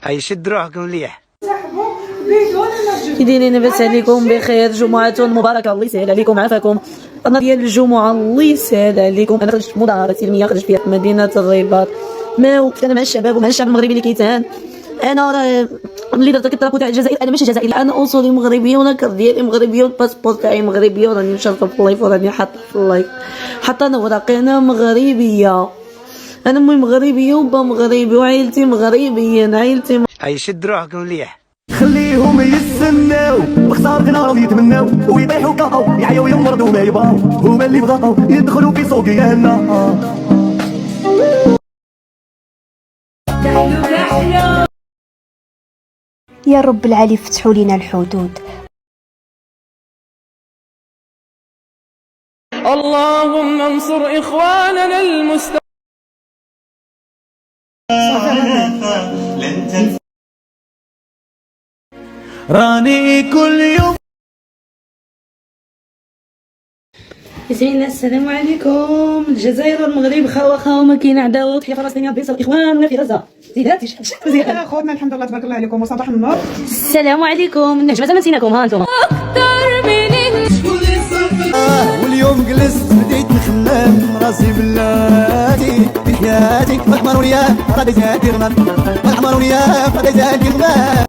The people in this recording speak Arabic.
يشد روحكم مليح. كي دايرين لاباس عليكم؟ بخير، جمعة مباركة، الله يسهل عليكم عافاكم. انا ديال الجمعة الله يسهل عليكم. انا خرجت مظاهرة سلمية، خرجت فيها في مدينة الرباط، انا مع الشباب ومع الشعب المغربي اللي كيتهان. انا راه اللي درت كطرابو تاع الجزائر، انا ماشي جزائري، انا اصولي مغربيه وانا كارت ديالي مغربيه والباسبور تاعي مغربيه وراني مشرفه في اللايف وراني حاطه في اللايف، حتى انا وراقي انا مغربيه، انا امي مغربيه وبا مغربي وعائلتي مغربيه، عائلتي يشد روحكم مليح. خليهم يستناو بختار نار يتمناو ويطيحوا كاو يعيو يمرضوا ما يبغاو، هما اللي بغاو يدخلوا في سوق ديالنا. يا رب العالي فتحوا لينا الحدود. اللهم انصر إخواننا المستضعفين. راني كل يوم يسعدنا. السلام عليكم. الجزائر والمغرب خوا وما كاين عداوه. تحيه فلسطينيه بيصل اخواننا في غزه. زيدات يا خوتنا الحمد لله تبارك الله عليكم وصباح النور. السلام عليكم. النهج مازال ما نسيناكم ها انتم. واليوم جلست بديت نخمم راسي بلاتي في حياتي، احمر وليا غادي تهدي غمام، احمر وليا غادي تهدي غمام.